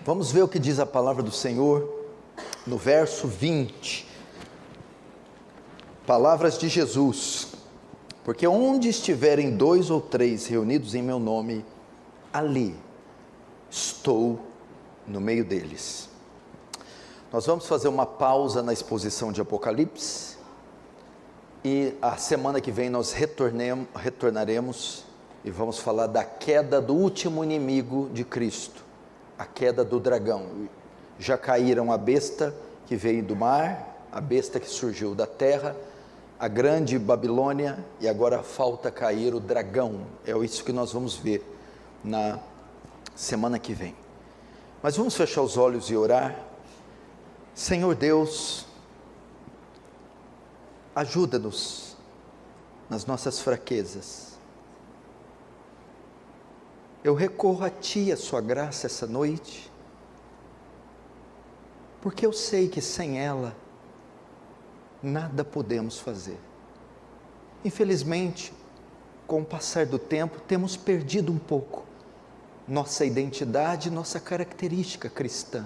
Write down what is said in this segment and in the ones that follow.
Vamos ver o que diz a palavra do Senhor no verso 20. Palavras de Jesus: porque onde estiverem 2 ou 3 reunidos em meu nome, ali estou no meio deles. Nós vamos fazer uma pausa na exposição de Apocalipse, e a semana que vem nós retornaremos e vamos falar da queda do último inimigo de Cristo, a queda do dragão. Já caíram a besta que veio do mar, a besta que surgiu da terra, a grande Babilônia, e agora falta cair o dragão. É isso que nós vamos ver na semana que vem. Mas vamos fechar os olhos e orar. Senhor Deus, ajuda-nos nas nossas fraquezas. Eu recorro a Ti, a Sua graça essa noite, porque eu sei que sem ela nada podemos fazer. Infelizmente, com o passar do tempo, temos perdido um pouco nossa identidade, nossa característica cristã.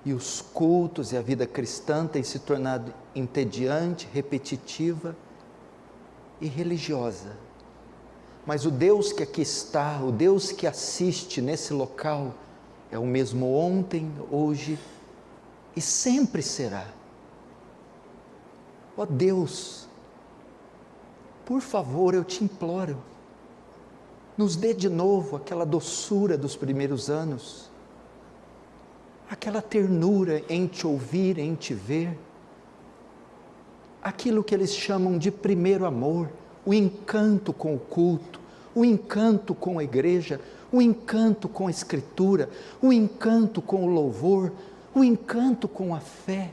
E os cultos e a vida cristã têm se tornado entediante, repetitiva e religiosa. Mas o Deus que aqui está, o Deus que assiste nesse local, é o mesmo ontem, hoje e sempre será. Ó Deus, por favor, eu te imploro, nos dê de novo aquela doçura dos primeiros anos, aquela ternura em te ouvir, em te ver, aquilo que eles chamam de primeiro amor, o encanto com o culto, o encanto com a igreja, o encanto com a escritura, o encanto com o louvor, o encanto com a fé.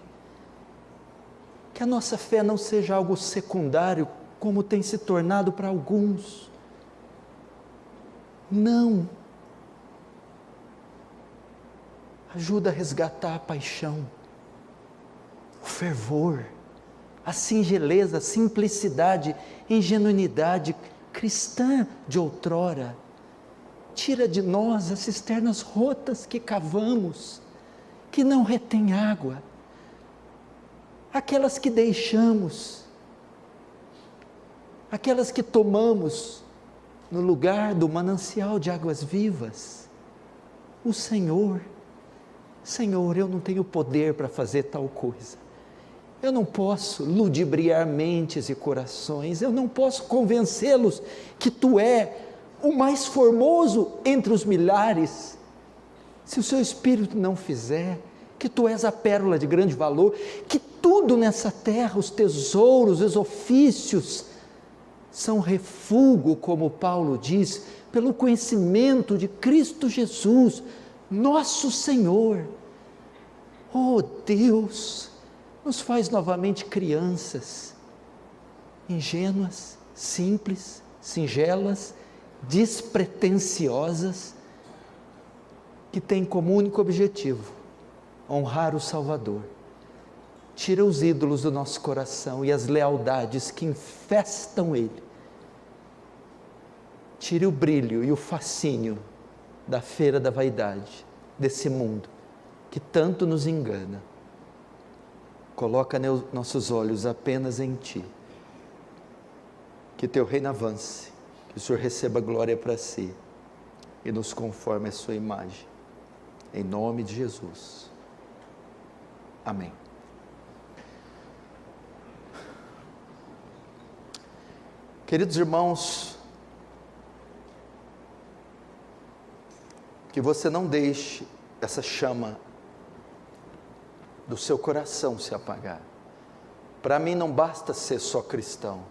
Que a nossa fé não seja algo secundário, como tem se tornado para alguns. Não. Ajuda a resgatar a paixão, o fervor, a singeleza, a simplicidade, ingenuidade cristã de outrora. Tira de nós as cisternas rotas que cavamos, que não retêm água, aquelas que deixamos, aquelas que tomamos no lugar do manancial de águas vivas. O Senhor, eu não tenho poder para fazer tal coisa, eu não posso ludibriar mentes e corações, eu não posso convencê-los que Tu é o mais formoso entre os milhares, se o Seu Espírito não fizer, que Tu és a pérola de grande valor, que tudo nessa terra, os tesouros, os ofícios, são refúgio, como Paulo diz, pelo conhecimento de Cristo Jesus, nosso Senhor. Oh Deus, nos faz novamente crianças, ingênuas, simples, singelas, despretensiosas, que têm como único objetivo honrar o Salvador. Tira os ídolos do nosso coração e as lealdades que infestam ele. Tire o brilho e o fascínio da feira da vaidade, desse mundo que tanto nos engana. Coloca nossos olhos apenas em Ti. Que Teu reino avance, que o Senhor receba glória para Si e nos conforme a Sua imagem. Em nome de Jesus. Amém. Queridos irmãos, que você não deixe essa chama do seu coração se apagar. Para mim não basta ser só cristão,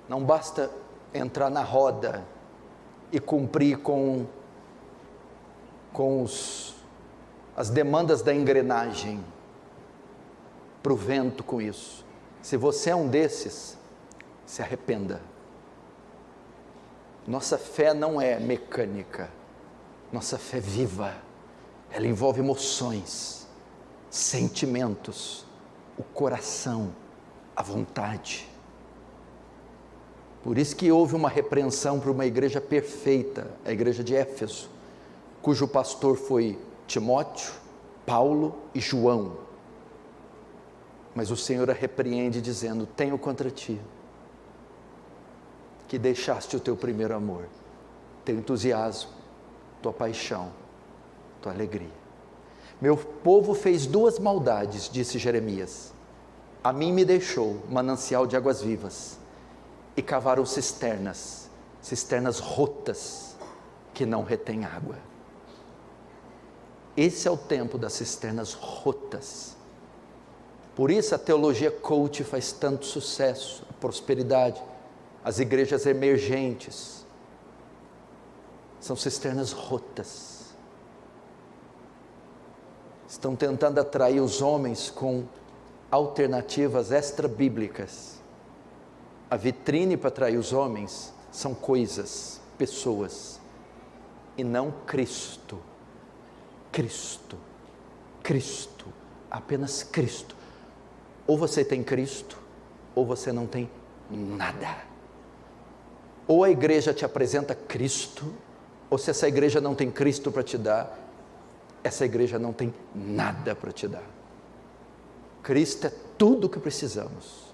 não basta entrar na roda e cumprir com as demandas da engrenagem, para o vento com isso. Se você é um desses, se arrependa. Nossa fé não é mecânica, nossa fé é viva, ela envolve emoções, sentimentos, o coração, a vontade. Por isso que houve uma repreensão para uma igreja perfeita, a igreja de Éfeso, cujo pastor foi Timóteo, Paulo e João. Mas o Senhor a repreende dizendo: tenho contra ti que deixaste o teu primeiro amor, teu entusiasmo, tua paixão, tua alegria. Meu povo fez duas maldades, disse Jeremias. A mim me deixou manancial de águas vivas e cavaram cisternas rotas que não retêm água. Esse é o tempo das cisternas rotas. Por isso a teologia coach faz tanto sucesso, a prosperidade, as igrejas emergentes, são cisternas rotas. Estão tentando atrair os homens com alternativas extra-bíblicas. A vitrine para atrair os homens são coisas, pessoas, e não Cristo. Cristo, Cristo, apenas Cristo. Ou você tem Cristo, ou você não tem nada. Ou a igreja te apresenta Cristo, ou se essa igreja não tem Cristo para te dar, essa igreja não tem nada para te dar. Cristo é tudo o que precisamos.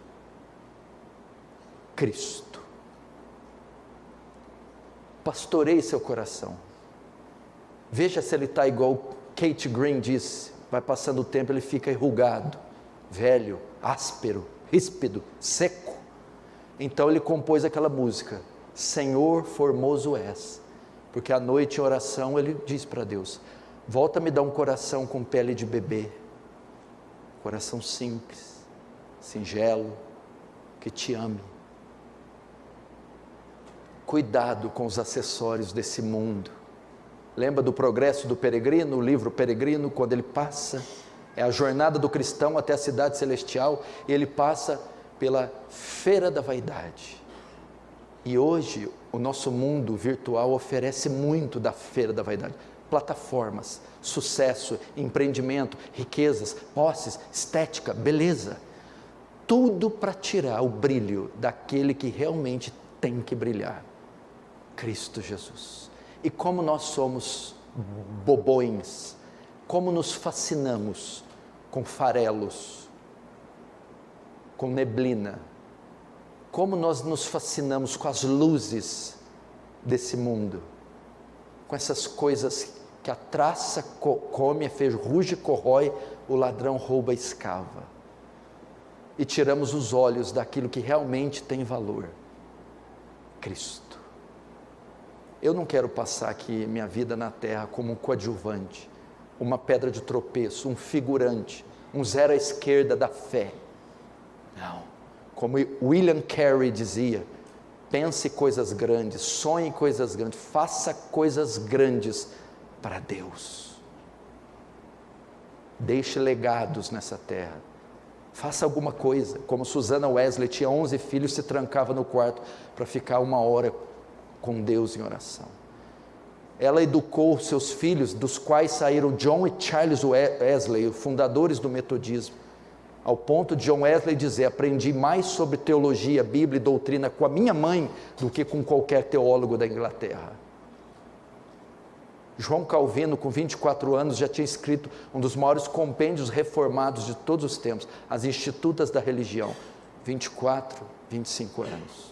Cristo. Pastoreie seu coração. Veja se ele está igual Kate Green disse, vai passando o tempo, ele fica enrugado, velho, áspero, ríspido, seco. Então ele compôs aquela música, Senhor formoso és, porque à noite em oração ele diz para Deus, volta a me dar um coração com pele de bebê, coração simples, singelo, que te ame. Cuidado com os acessórios desse mundo. Lembra do progresso do peregrino, o livro Peregrino, quando ele passa, é a jornada do cristão até a cidade celestial, e ele passa pela feira da vaidade. E hoje, o nosso mundo virtual oferece muito da feira da vaidade. Plataformas, sucesso, empreendimento, riquezas, posses, estética, beleza. Tudo para tirar o brilho daquele que realmente tem que brilhar. Cristo Jesus. E como nós somos bobões, como nos fascinamos com farelos, com neblina, como nós nos fascinamos com as luzes desse mundo, com essas coisas que a traça come, a ferrugem corrói, o ladrão rouba e escava, e tiramos os olhos daquilo que realmente tem valor, Cristo. Eu não quero passar aqui minha vida na terra como um coadjuvante, uma pedra de tropeço, um figurante, um zero à esquerda da fé. Não, como William Carey dizia, pense coisas grandes, sonhe coisas grandes, faça coisas grandes para Deus. Deixe legados nessa terra, faça alguma coisa, como Susana Wesley, tinha 11 filhos, se trancava no quarto para ficar 1 hora com Deus em oração. Ela educou seus filhos, dos quais saíram John e Charles Wesley, os fundadores do metodismo, ao ponto de John Wesley dizer, aprendi mais sobre teologia, Bíblia e doutrina com a minha mãe, do que com qualquer teólogo da Inglaterra. João Calvino, com 24 anos, já tinha escrito um dos maiores compêndios reformados de todos os tempos, as Institutas da Religião, 24, 25 anos.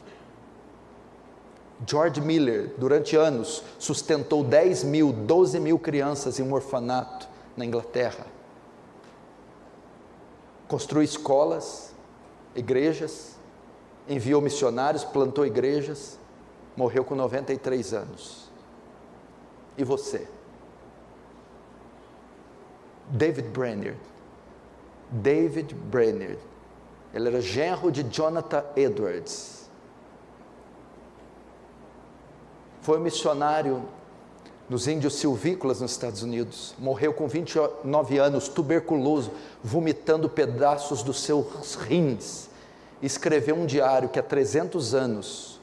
George Miller, durante anos, sustentou 10 mil, 12 mil crianças em um orfanato na Inglaterra. Construiu escolas, igrejas, enviou missionários, plantou igrejas, morreu com 93 anos. E você? David Brainerd, ele era genro de Jonathan Edwards, foi missionário nos índios silvícolas nos Estados Unidos, morreu com 29 anos, tuberculoso, vomitando pedaços dos seus rins, escreveu um diário que há 300 anos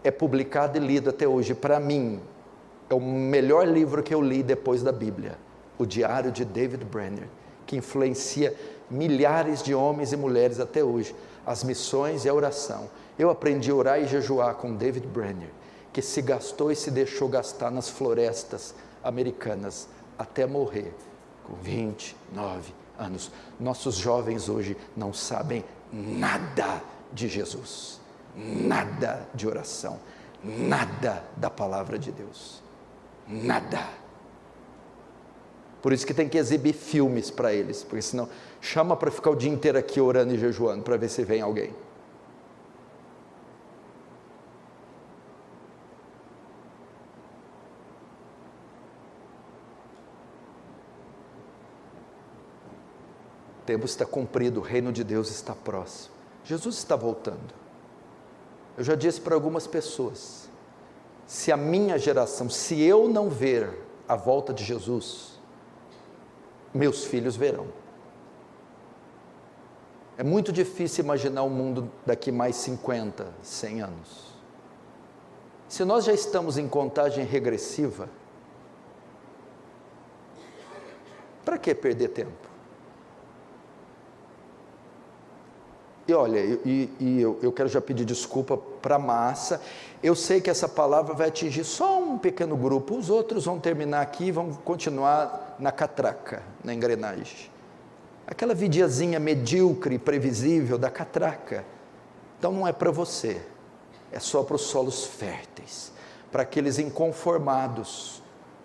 é publicado e lido até hoje. Para mim, é o melhor livro que eu li depois da Bíblia, o Diário de David Brainerd, que influencia milhares de homens e mulheres até hoje, as missões e a oração. Eu aprendi a orar e jejuar com David Brainerd, que se gastou e se deixou gastar nas florestas americanas até morrer com 29 anos. Nossos jovens hoje não sabem nada de Jesus, nada de oração, nada da palavra de Deus, nada. Por isso que tem que exibir filmes para eles, porque senão chama para ficar o dia inteiro aqui orando e jejuando, para ver se vem alguém. O tempo está cumprido, o reino de Deus está próximo. Jesus está voltando. Eu já disse para algumas pessoas, se a minha geração, se eu não ver a volta de Jesus, meus filhos verão. É muito difícil imaginar o mundo daqui mais 50, 100 anos. Se nós já estamos em contagem regressiva, para que perder tempo? E olha, eu quero já pedir desculpa para a massa, eu sei que essa palavra vai atingir só um pequeno grupo, os outros vão terminar aqui e vão continuar na catraca, na engrenagem. Aquela vidiazinha medíocre, previsível da catraca. Então não é para você, é só para os solos férteis, para aqueles inconformados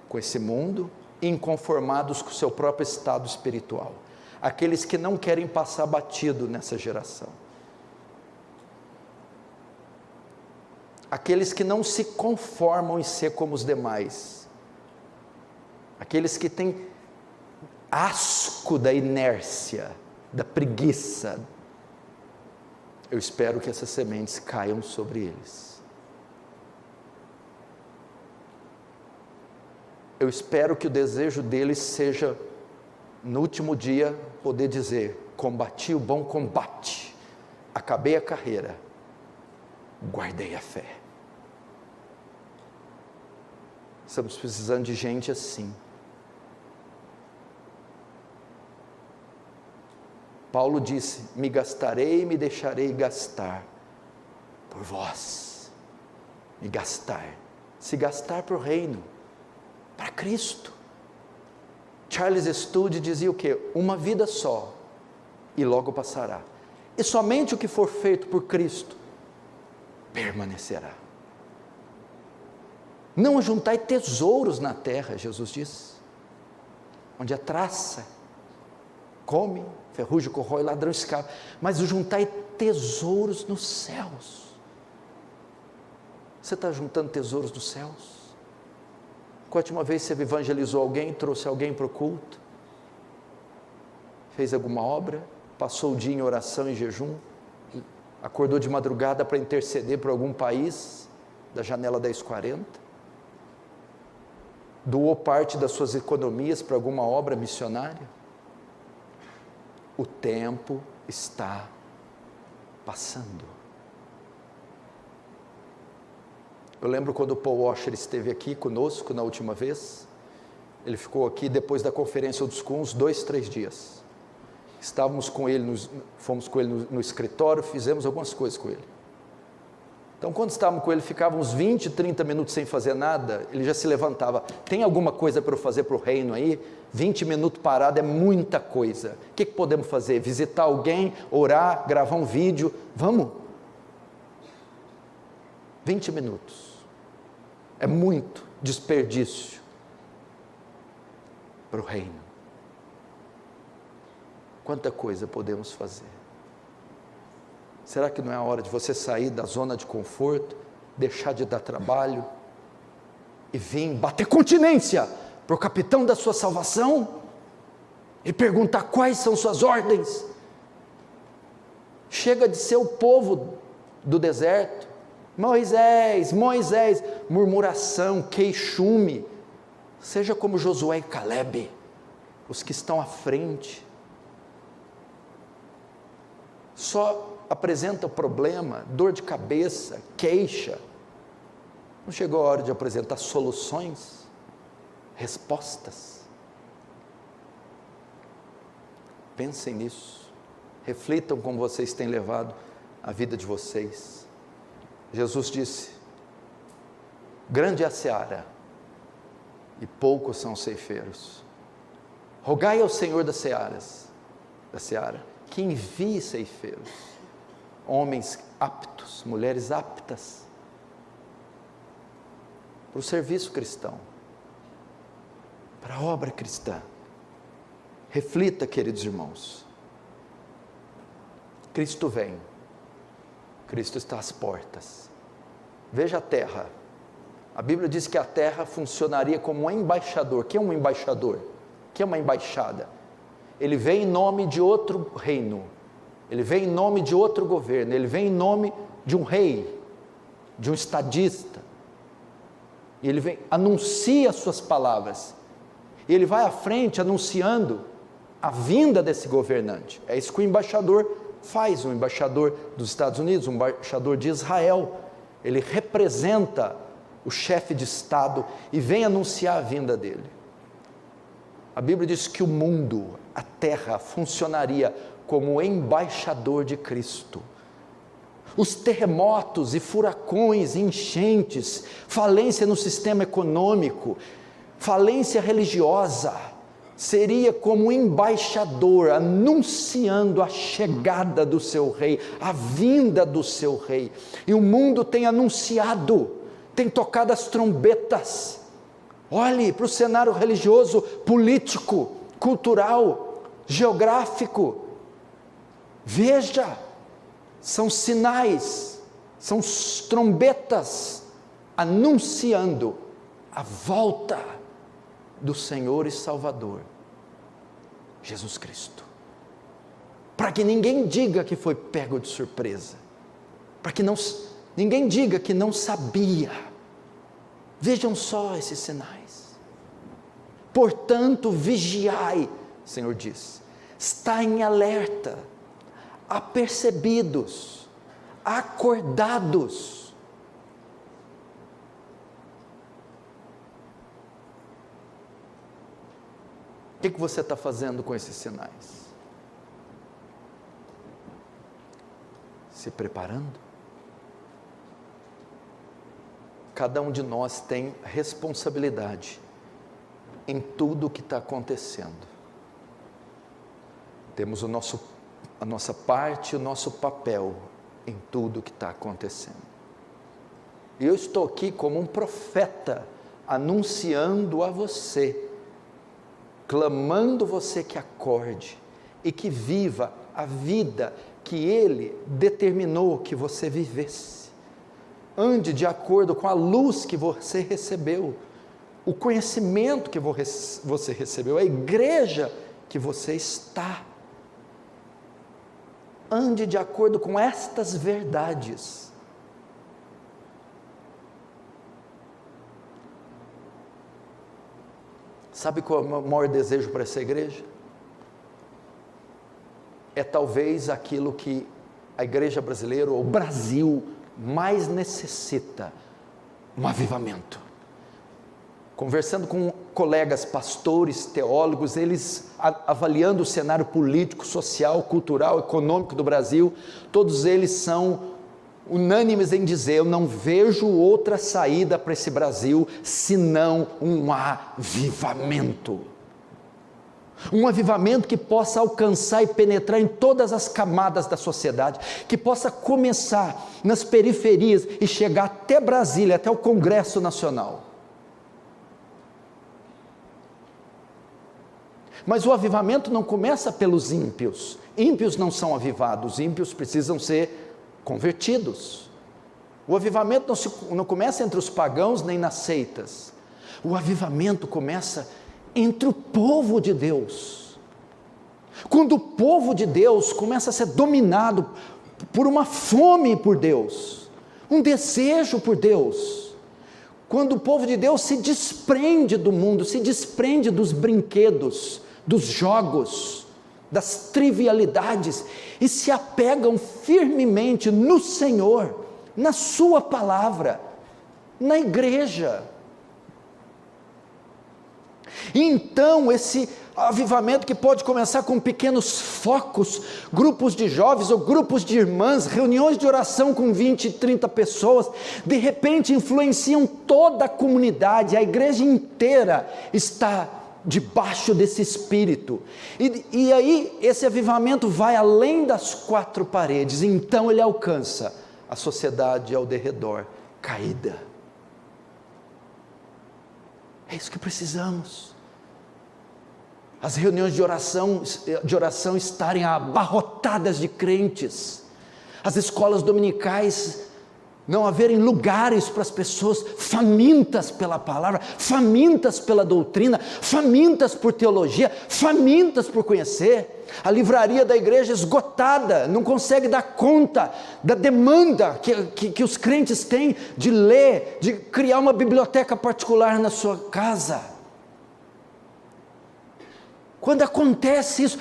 com esse mundo, inconformados com o seu próprio estado espiritual. Aqueles que não querem passar batido nessa geração, aqueles que não se conformam em ser como os demais, aqueles que têm asco da inércia, da preguiça. Eu espero que essas sementes caiam sobre eles. Eu espero que o desejo deles seja, no último dia, poder dizer: combati o bom combate, acabei a carreira, guardei a fé. Estamos precisando de gente assim. Paulo disse: me gastarei e me deixarei gastar por vós. Me gastar, se gastar para o reino, para Cristo. Charles Studi dizia o quê? Uma vida só, e logo passará. E somente o que for feito por Cristo, permanecerá. Não juntai tesouros na terra, Jesus disse, onde a traça come, ferrugem corrói, ladrão escapa, mas juntai tesouros nos céus. Você está juntando tesouros nos céus? Qual a última vez você evangelizou alguém, trouxe alguém para o culto? Fez alguma obra? Passou o dia em oração e jejum? Acordou de madrugada para interceder por algum país, da janela 1040? Doou parte das suas economias para alguma obra missionária? O tempo está passando. Eu lembro quando o Paul Washer esteve aqui conosco na última vez, ele ficou aqui depois da conferência dos Cuns, 2, 3 dias, estávamos com ele, fomos com ele no escritório, fizemos algumas coisas com ele. Então quando estávamos com ele, ficávamos 20, 30 minutos sem fazer nada, ele já se levantava: tem alguma coisa para eu fazer para o reino aí? 20 minutos parado é muita coisa, o que podemos fazer? Visitar alguém, orar, gravar um vídeo, vamos? 20 minutos, é muito desperdício para o reino. Quanta coisa podemos fazer. Será que não é a hora de você sair da zona de conforto, deixar de dar trabalho e vir bater continência para o capitão da sua salvação e perguntar quais são suas ordens? Chega de ser o povo do deserto. Moisés, Moisés, murmuração, queixume. Seja como Josué e Calebe, os que estão à frente. Só apresenta o problema, dor de cabeça, queixa. Não chegou a hora de apresentar soluções, respostas? Pensem nisso, reflitam como vocês têm levado a vida de vocês. Jesus disse: Grande é a seara, e poucos são os ceifeiros. Rogai ao Senhor da seara, que envie ceifeiros, homens aptos, mulheres aptas, para o serviço cristão, para a obra cristã. Reflita, queridos irmãos, Cristo vem, Cristo está às portas. Veja a terra, a Bíblia diz que a terra funcionaria como um embaixador. O que é um embaixador? O que é uma embaixada? Ele vem em nome de outro reino, ele vem em nome de outro governo, ele vem em nome de um rei, de um estadista, e ele vem, anuncia as suas palavras, e ele vai à frente anunciando a vinda desse governante. É isso que o embaixador faz, um embaixador dos Estados Unidos, um embaixador de Israel, ele representa o chefe de Estado e vem anunciar a vinda dele. A Bíblia diz que o mundo, a terra, funcionaria como embaixador de Cristo. Os terremotos e furacões, enchentes, falência no sistema econômico, falência religiosa, seria como um embaixador anunciando a chegada do seu rei, a vinda do seu rei. E o mundo tem anunciado, tem tocado as trombetas. Olhe para o cenário religioso, político, cultural, geográfico. Veja, são sinais, são trombetas anunciando a volta do Senhor e Salvador, Jesus Cristo. Para que ninguém diga que foi pego de surpresa, para que ninguém diga que não sabia. Vejam só esses sinais. Portanto, vigiai, o Senhor diz, está em alerta, apercebidos, acordados. O que você está fazendo com esses sinais? Se preparando? Cada um de nós tem responsabilidade em tudo o que está acontecendo. Temos a nossa parte, o nosso papel em tudo o que está acontecendo. E eu estou aqui como um profeta, anunciando a você, clamando você que acorde e que viva a vida que Ele determinou que você vivesse. Ande de acordo com a luz que você recebeu, o conhecimento que você recebeu, a igreja que você está. Ande de acordo com estas verdades. Sabe qual é o meu maior desejo para essa igreja? É talvez aquilo que a igreja brasileira, ou o Brasil, mais necessita: um avivamento. Conversando com colegas pastores, teólogos, eles avaliando o cenário político, social, cultural, econômico do Brasil, todos eles são unânimes em dizer: eu não vejo outra saída para esse Brasil senão um avivamento. Um avivamento que possa alcançar e penetrar em todas as camadas da sociedade, que possa começar nas periferias e chegar até Brasília, até o Congresso Nacional. Mas o avivamento não começa pelos ímpios. Ímpios não são avivados, ímpios precisam ser convertidos. O avivamento não começa entre os pagãos nem nas seitas. O avivamento começa entre o povo de Deus. Quando o povo de Deus começa a ser dominado por uma fome por Deus, um desejo por Deus, quando o povo de Deus se desprende do mundo, se desprende dos brinquedos, dos jogos, das trivialidades, e se apegam firmemente no Senhor, na sua palavra, na igreja. E então esse avivamento que pode começar com pequenos focos, grupos de jovens ou grupos de irmãs, reuniões de oração com 20, 30 pessoas, de repente influenciam toda a comunidade, a igreja inteira está debaixo desse espírito, e aí esse avivamento vai além das quatro paredes, então ele alcança a sociedade ao derredor, caída. É isso que precisamos. As reuniões de oração estarem abarrotadas de crentes, as escolas dominicais não haverem lugares para as pessoas famintas pela palavra, famintas pela doutrina, famintas por teologia, famintas por conhecer. A livraria da igreja esgotada, não consegue dar conta da demanda que os crentes têm de ler, de criar uma biblioteca particular na sua casa. Quando acontece isso,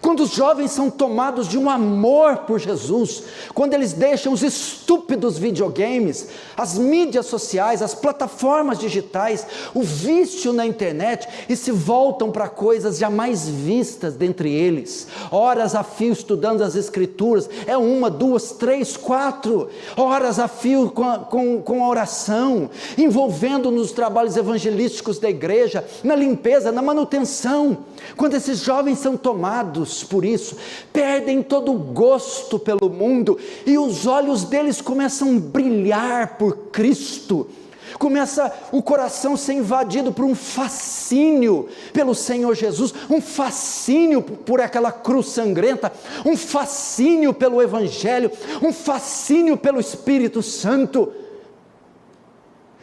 quando os jovens são tomados de um amor por Jesus, quando eles deixam os estúpidos videogames, as mídias sociais, as plataformas digitais, o vício na internet, e se voltam para coisas jamais vistas dentre eles, horas a fio estudando as escrituras, 1, 2, 3, 4, horas a fio com a oração, envolvendo nos trabalhos evangelísticos da igreja, na limpeza, na manutenção. Quando esses jovens são tomados por isso, perdem todo o gosto pelo mundo, e os olhos deles começam a brilhar por Cristo, começa o coração a ser invadido por um fascínio pelo Senhor Jesus, um fascínio por aquela cruz sangrenta, um fascínio pelo Evangelho, um fascínio pelo Espírito Santo.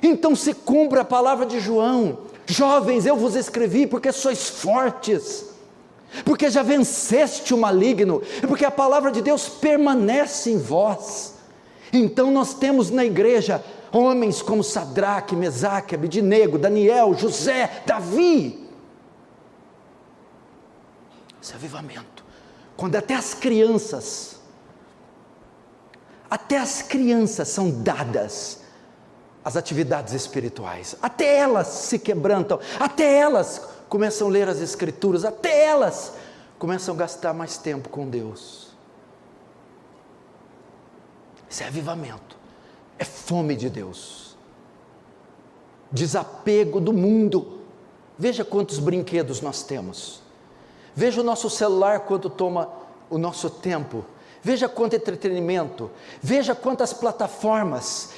Então se cumpre a palavra de João: jovens, eu vos escrevi porque sois fortes, porque já venceste o maligno, porque a palavra de Deus permanece em vós. Então nós temos na igreja homens como Sadraque, Mesaque, Abednego, Daniel, José, Davi. Esse avivamento, quando até as crianças são dadas as atividades espirituais, até elas se quebrantam, até elas começam a ler as escrituras, até elas começam a gastar mais tempo com Deus. Isso é avivamento, é fome de Deus, desapego do mundo. Veja quantos brinquedos nós temos, veja o nosso celular quanto toma o nosso tempo, veja quanto entretenimento, veja quantas plataformas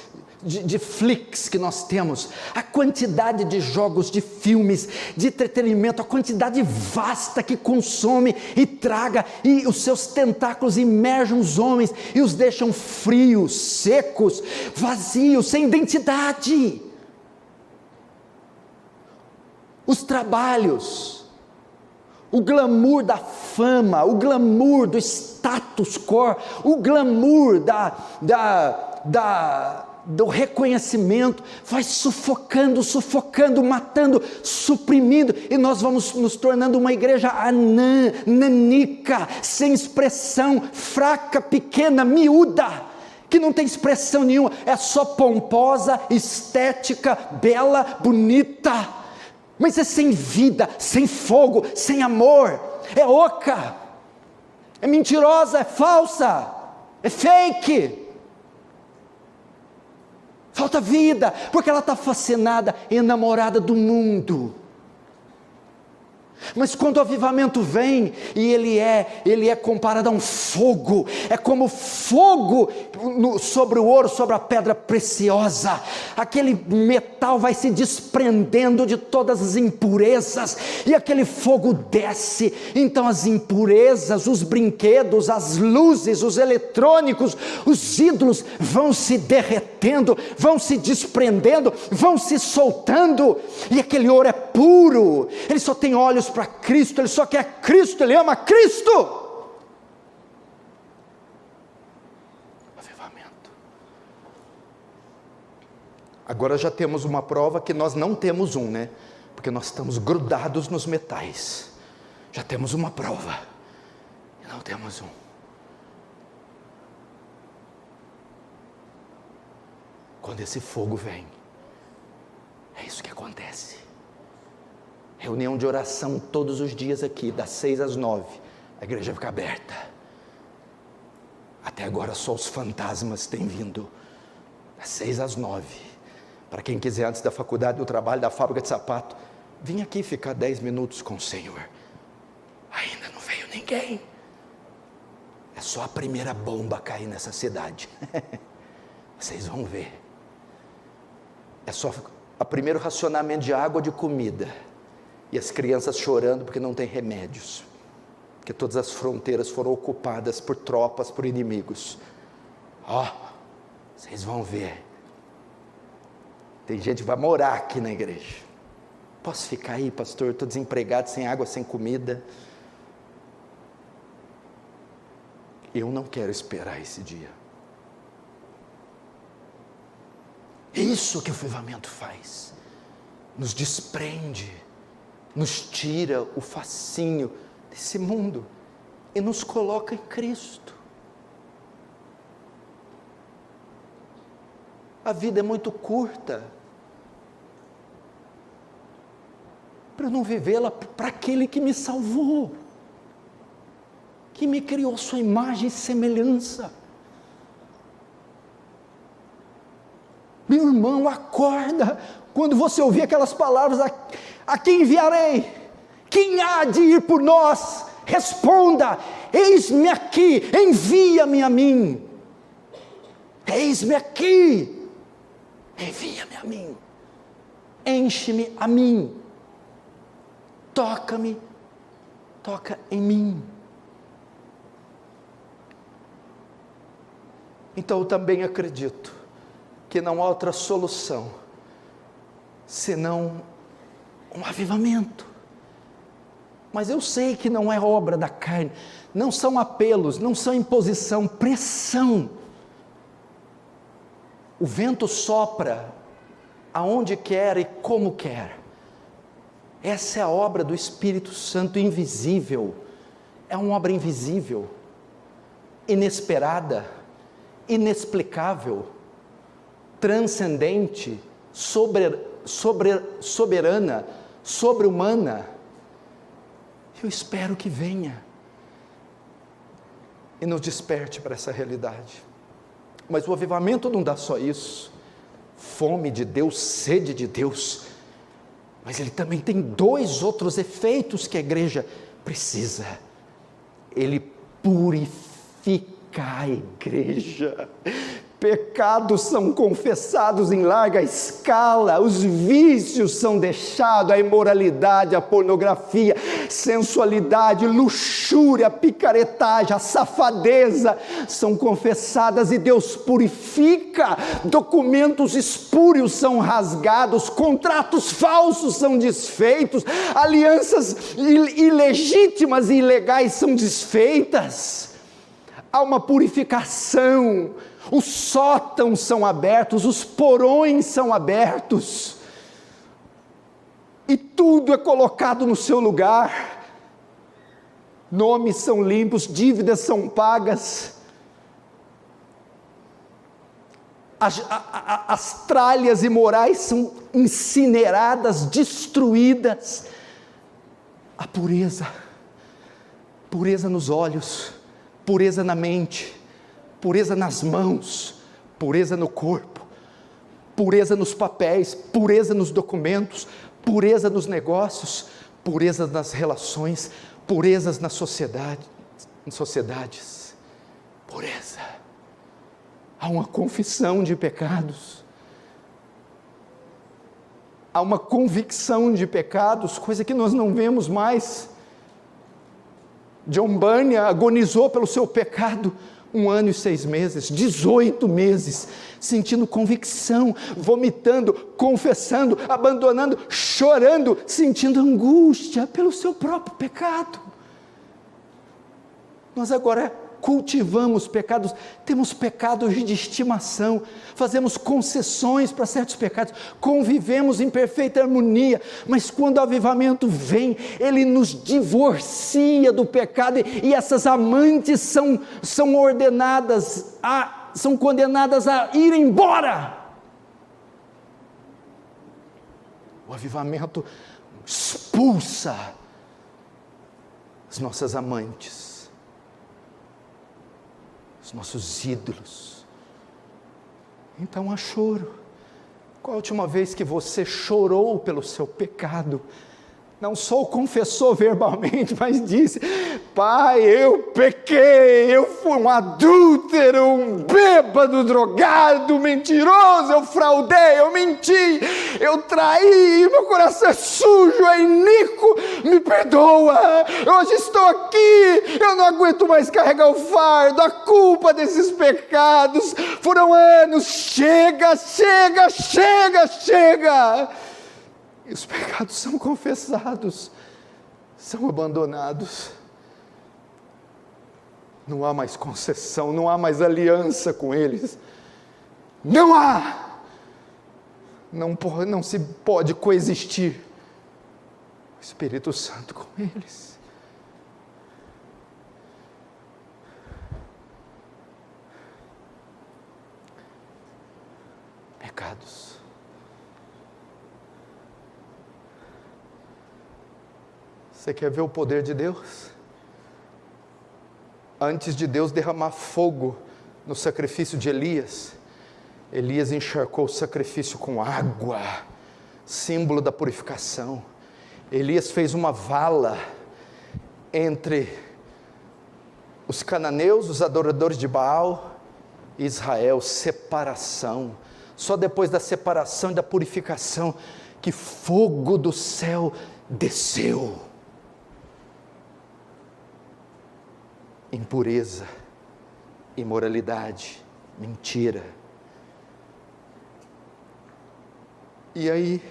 de flicks que nós temos, a quantidade de jogos, de filmes, de entretenimento, a quantidade vasta que consome e traga, e os seus tentáculos imergem os homens e os deixam frios, secos, vazios, sem identidade. Os trabalhos, o glamour da fama, o glamour do status quo, o glamour do reconhecimento, vai sufocando, matando, suprimindo, e nós vamos nos tornando uma igreja nanica, sem expressão, fraca, pequena, miúda, que não tem expressão nenhuma, é só pomposa, estética, bela, bonita, mas é sem vida, sem fogo, sem amor, é oca, é mentirosa, é falsa, é fake. Falta vida, porque ela está fascinada, enamorada do mundo. Mas quando o avivamento vem, e ele é comparado a um fogo, é como fogo sobre o ouro, sobre a pedra preciosa, aquele metal vai se desprendendo de todas as impurezas, e aquele fogo desce, então as impurezas, os brinquedos, as luzes, os eletrônicos, os ídolos vão se derretendo, vão se desprendendo, vão se soltando, e aquele ouro é puro, ele só tem olhos para Cristo, ele só quer Cristo, ele ama Cristo. Avivamento. Agora já temos uma prova que nós não temos né? Porque nós estamos grudados nos metais. Já temos uma prova e não temos Quando esse fogo vem, é isso que acontece. Reunião de oração todos os dias aqui, das 6 às 9, a igreja fica aberta. Até agora só os fantasmas têm vindo, das 6 às 9, para quem quiser antes da faculdade, do trabalho, da fábrica de sapato, vim aqui ficar 10 minutos com o Senhor. Ainda não veio ninguém, é só a primeira bomba cair nessa cidade, vocês vão ver, é só o primeiro racionamento de água, de comida, e as crianças chorando porque não tem remédios, porque todas as fronteiras foram ocupadas por tropas, por inimigos. Vocês vão ver, tem gente que vai morar aqui na igreja. Posso ficar aí, pastor? Estou desempregado, sem água, sem comida. Eu não quero esperar esse dia. É isso que o avivamento faz, nos desprende, nos tira o fascínio desse mundo e nos coloca em Cristo. A vida é muito curta para eu não vivê-la para aquele que me salvou, que me criou sua imagem e semelhança. Meu irmão, acorda, quando você ouvir aquelas palavras, a quem enviarei? Quem há de ir por nós? Responda, eis-me aqui, envia-me a mim. Eis-me aqui, envia-me a mim, enche-me a mim, toca-me, toca em mim. Então eu também acredito que não há outra solução senão um avivamento. Mas eu sei que não é obra da carne, não são apelos, não são imposição, pressão. O vento sopra aonde quer e como quer. Essa é a obra do Espírito Santo invisível. É uma obra invisível, inesperada, inexplicável, transcendente, soberana, sobre-humana. Eu espero que venha e nos desperte para essa realidade. Mas o avivamento não dá só isso, fome de Deus, sede de Deus, mas ele também tem 2 outros efeitos que a igreja precisa. Ele purifica a igreja. Pecados são confessados em larga escala, os vícios são deixados, a imoralidade, a pornografia, sensualidade, luxúria, picaretagem, a safadeza são confessadas e Deus purifica. Documentos espúrios são rasgados, contratos falsos são desfeitos, alianças ilegítimas e ilegais são desfeitas. Há uma purificação. Os sótãos são abertos, os porões são abertos, e tudo é colocado no seu lugar. Nomes são limpos, dívidas são pagas, as tralhas imorais são incineradas, destruídas. A pureza nos olhos, pureza na mente, pureza nas mãos, pureza no corpo, pureza nos papéis, pureza nos documentos, pureza nos negócios, pureza nas relações, purezas nas sociedades, pureza. Há uma confissão de pecados, há uma convicção de pecados, coisa que nós não vemos mais. John Bunyan agonizou pelo seu pecado 1 ano e 6 meses, 18 meses, sentindo convicção, vomitando, confessando, abandonando, chorando, sentindo angústia pelo seu próprio pecado. Nós agora cultivamos pecados, temos pecados de estimação, fazemos concessões para certos pecados, convivemos em perfeita harmonia, mas quando o avivamento vem, ele nos divorcia do pecado, e essas amantes são ordenadas, são condenadas a ir embora. O avivamento expulsa expulsa as nossas amantes, os nossos ídolos. Então há choro. Qual a última vez que você chorou pelo seu pecado? Não só o confessou verbalmente, mas disse: Pai, eu pequei, eu fui um adúltero, um bêbado, drogado, mentiroso, eu fraudei, eu menti, eu traí, meu coração é sujo, é iníquo, me perdoa, hoje estou aqui, eu não aguento mais carregar o fardo, a culpa desses pecados, foram anos, chega, chega, chega, chega. E os pecados são confessados, são abandonados. Não há mais concessão, não há mais aliança com eles. Não há! Não se pode coexistir o Espírito Santo com eles. Pecados. Você quer ver o poder de Deus? Antes de Deus derramar fogo no sacrifício de Elias, Elias encharcou o sacrifício com água, símbolo da purificação. Elias fez uma vala entre os cananeus, os adoradores de Baal, e Israel, separação. Só depois da separação e da purificação que fogo do céu desceu. Impureza, imoralidade, mentira. E aí,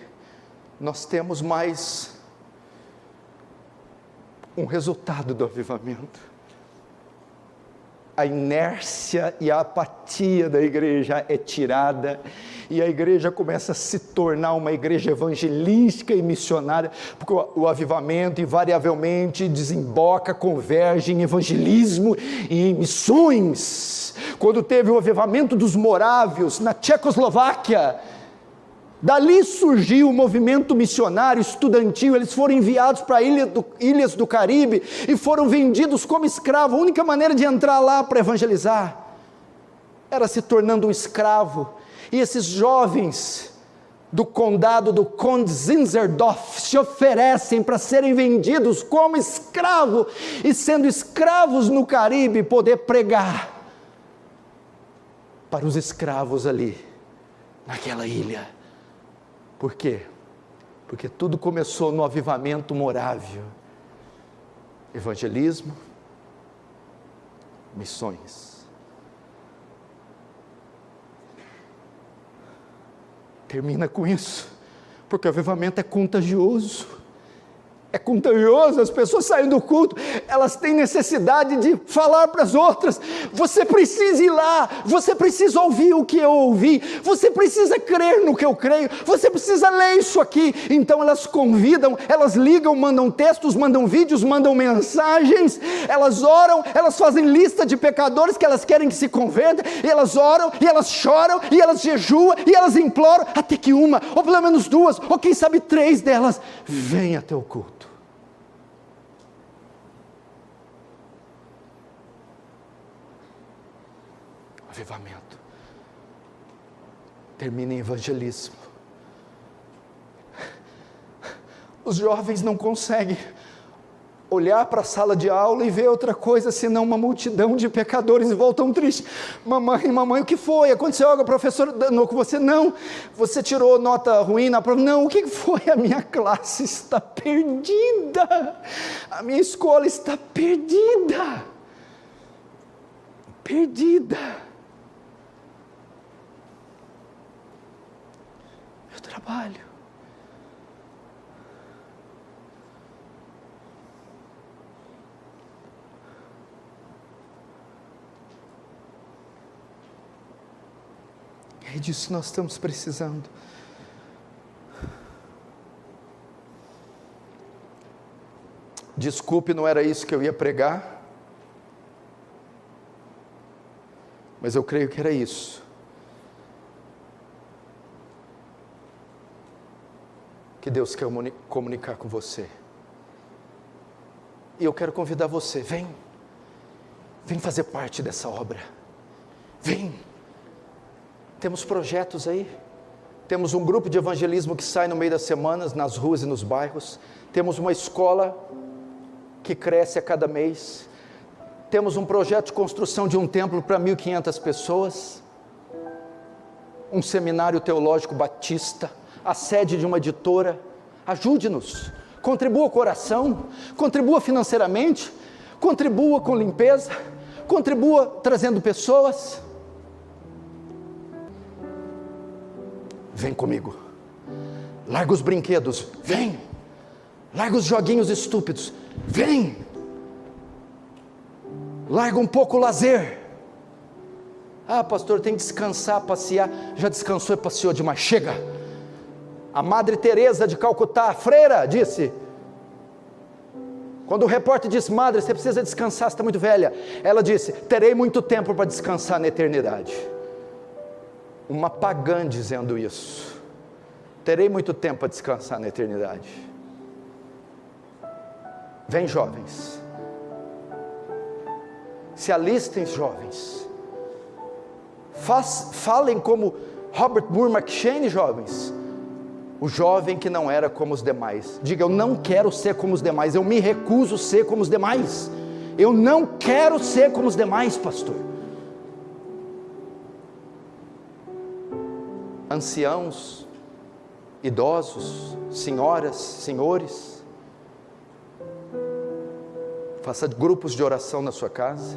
nós temos mais um resultado do avivamento. A inércia e a apatia da igreja é tirada, e a igreja começa a se tornar uma igreja evangelística e missionária, porque o avivamento invariavelmente desemboca, converge em evangelismo e em missões. Quando teve o avivamento dos morávios na Tchecoslováquia, dali surgiu o movimento missionário estudantil. Eles foram enviados para ilhas do Caribe e foram vendidos como escravos. A única maneira de entrar lá para evangelizar era se tornando um escravo. E esses jovens do condado do Conde Zinzendorf se oferecem para serem vendidos como escravos, e sendo escravos no Caribe, poder pregar para os escravos ali, naquela ilha. Por quê? Porque tudo começou no avivamento morávio. Evangelismo, missões. Termina com isso, porque o avivamento é contagioso. É contagioso, as pessoas saem do culto, elas têm necessidade de falar para as outras. Você precisa ir lá, você precisa ouvir o que eu ouvi, você precisa crer no que eu creio, você precisa ler isso aqui. Então elas convidam, elas ligam, mandam textos, mandam vídeos, mandam mensagens, elas oram, elas fazem lista de pecadores que elas querem que se convertam, e elas oram, e elas choram, e elas jejuam, e elas imploram, até que uma, ou pelo menos duas, ou quem sabe 3 delas, venham até o culto. Avivamento termina em evangelismo. Os jovens não conseguem olhar para a sala de aula e ver outra coisa senão uma multidão de pecadores, e voltam tristes. Mamãe, o que foi? Aconteceu algo? A professora danou com você? Não. Você tirou nota ruim na prova? Não. O que foi? A minha classe está perdida. A minha escola está perdida. Perdida. Trabalho. É disso que nós estamos precisando. Desculpe, não era isso que eu ia pregar, mas eu creio que era isso que Deus quer comunicar com você. E eu quero convidar você, vem fazer parte dessa obra, vem. Temos projetos aí, temos um grupo de evangelismo que sai no meio das semanas, nas ruas e nos bairros, temos uma escola que cresce a cada mês, temos um projeto de construção de um templo para 1.500 pessoas, um seminário teológico batista, a sede de uma editora. Ajude-nos, contribua com oração, contribua financeiramente, contribua com limpeza, contribua trazendo pessoas. Vem comigo, larga os brinquedos, vem, larga os joguinhos estúpidos, vem, larga um pouco o lazer. Ah, pastor, tem que descansar, passear. Já descansou e passeou demais, chega. A Madre Teresa de Calcutá, a freira, disse, quando o repórter disse, madre, você precisa descansar, você está muito velha, ela disse, terei muito tempo para descansar na eternidade. Uma pagã dizendo isso, terei muito tempo para descansar na eternidade. Vem, jovens, se alistem, jovens, falem como Robert Moore McCheyne, jovens, o jovem que não era como os demais. Diga, eu não quero ser como os demais, eu me recuso a ser como os demais, eu não quero ser como os demais, pastor. Anciãos, idosos, senhoras, senhores, faça grupos de oração na sua casa,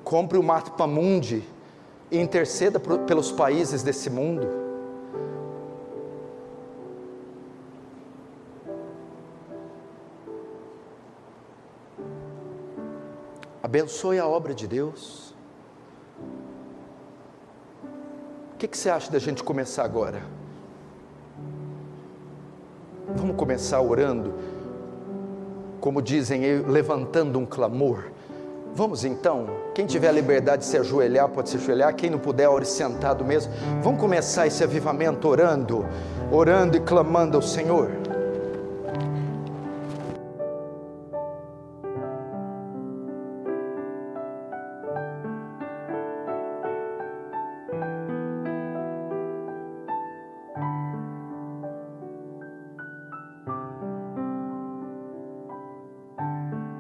compre o Mapa Mundi e interceda pelos países desse mundo. Abençoe a obra de Deus. O que você acha da gente começar agora? Vamos começar orando, como dizem, levantando um clamor. Vamos então, quem tiver a liberdade de se ajoelhar, pode se ajoelhar, quem não puder, ore sentado mesmo. Vamos começar esse avivamento orando e clamando ao Senhor.